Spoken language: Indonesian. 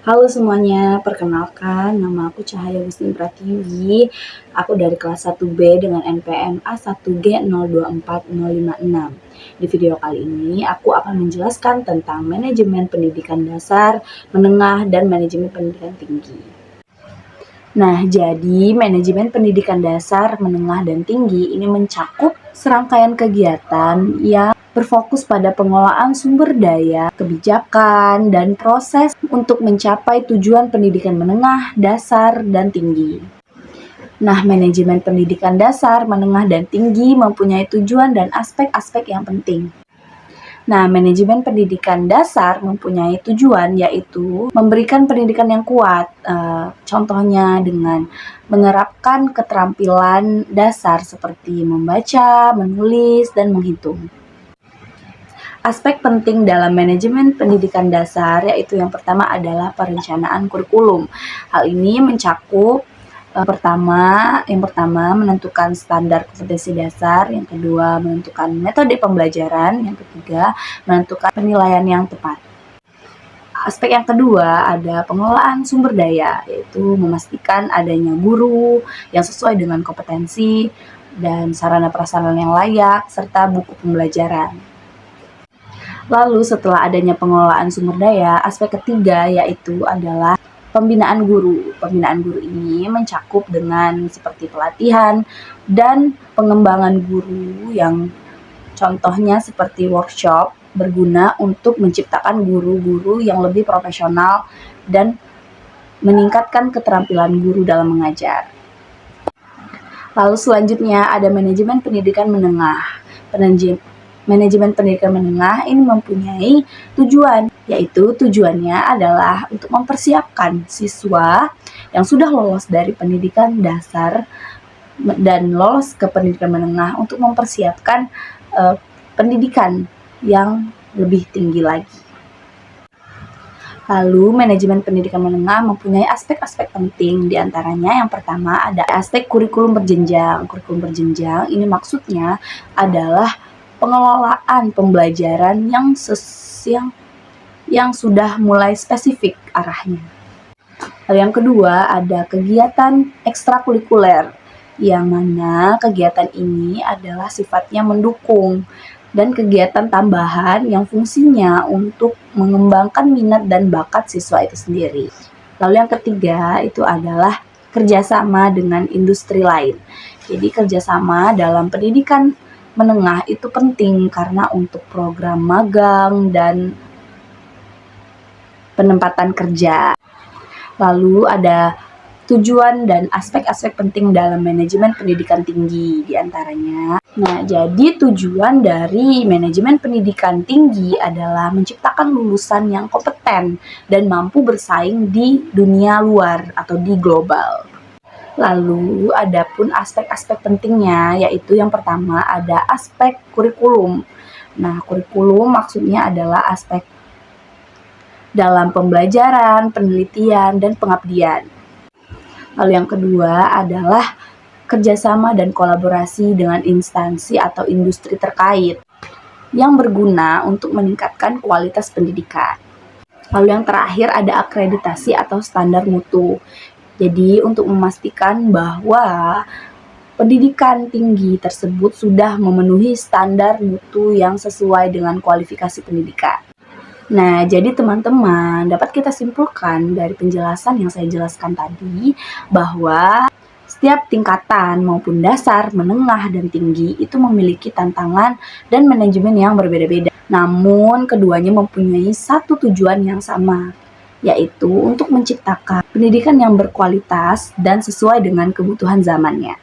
Halo semuanya, perkenalkan nama aku Cahaya Gustin Pratiwi. Aku dari kelas 1B dengan NPM A1G024056. Di video kali ini aku akan menjelaskan tentang manajemen pendidikan dasar, menengah, dan manajemen pendidikan tinggi. Nah, jadi manajemen pendidikan dasar, menengah, dan tinggi ini mencakup serangkaian kegiatan yang berfokus pada pengelolaan sumber daya, kebijakan, dan proses untuk mencapai tujuan pendidikan menengah, dasar, dan tinggi. Nah, manajemen pendidikan dasar, menengah, dan tinggi mempunyai tujuan dan aspek-aspek yang penting. Nah, manajemen pendidikan dasar mempunyai tujuan yaitu memberikan pendidikan yang kuat. Contohnya dengan menerapkan keterampilan dasar seperti membaca, menulis, dan menghitung. Aspek penting dalam manajemen pendidikan dasar yaitu yang pertama adalah perencanaan kurikulum. Hal ini mencakup yang pertama menentukan standar kompetensi dasar, yang kedua menentukan metode pembelajaran, yang ketiga menentukan penilaian yang tepat. Aspek yang kedua ada pengelolaan sumber daya, yaitu memastikan adanya guru yang sesuai dengan kompetensi dan sarana prasarana yang layak serta buku pembelajaran. Lalu setelah adanya pengelolaan sumber daya, aspek ketiga yaitu adalah pembinaan guru. Pembinaan guru ini mencakup dengan seperti pelatihan dan pengembangan guru yang contohnya seperti workshop berguna untuk menciptakan guru-guru yang lebih profesional dan meningkatkan keterampilan guru dalam mengajar. Lalu selanjutnya ada manajemen pendidikan menengah. Manajemen pendidikan menengah ini mempunyai tujuan, yaitu tujuannya adalah untuk mempersiapkan siswa yang sudah lolos dari pendidikan dasar dan lolos ke pendidikan menengah untuk mempersiapkan pendidikan yang lebih tinggi lagi. Lalu, manajemen pendidikan menengah mempunyai aspek-aspek penting, diantaranya yang pertama ada aspek kurikulum berjenjang. Kurikulum berjenjang ini maksudnya adalah pengelolaan pembelajaran yang sudah mulai spesifik arahnya. Lalu yang kedua ada kegiatan ekstrakurikuler, yang mana kegiatan ini adalah sifatnya mendukung dan kegiatan tambahan yang fungsinya untuk mengembangkan minat dan bakat siswa itu sendiri. Lalu yang ketiga itu adalah kerjasama dengan industri lain. Jadi kerjasama dalam pendidikan menengah itu penting karena untuk program magang dan penempatan kerja. Lalu ada tujuan dan aspek-aspek penting dalam manajemen pendidikan tinggi diantaranya. Nah, jadi tujuan dari manajemen pendidikan tinggi adalah menciptakan lulusan yang kompeten dan mampu bersaing di dunia luar atau di global. Lalu ada pun aspek-aspek pentingnya, yaitu yang pertama ada aspek kurikulum. Nah, kurikulum maksudnya adalah aspek dalam pembelajaran, penelitian, dan pengabdian. Lalu yang kedua adalah kerjasama dan kolaborasi dengan instansi atau industri terkait yang berguna untuk meningkatkan kualitas pendidikan. Lalu yang terakhir ada akreditasi atau standar mutu. Jadi untuk memastikan bahwa pendidikan tinggi tersebut sudah memenuhi standar mutu yang sesuai dengan kualifikasi pendidikan. Nah, jadi teman-teman dapat kita simpulkan dari penjelasan yang saya jelaskan tadi bahwa setiap tingkatan maupun dasar, menengah, dan tinggi itu memiliki tantangan dan manajemen yang berbeda-beda. Namun keduanya mempunyai satu tujuan yang sama, yaitu untuk menciptakan pendidikan yang berkualitas dan sesuai dengan kebutuhan zamannya.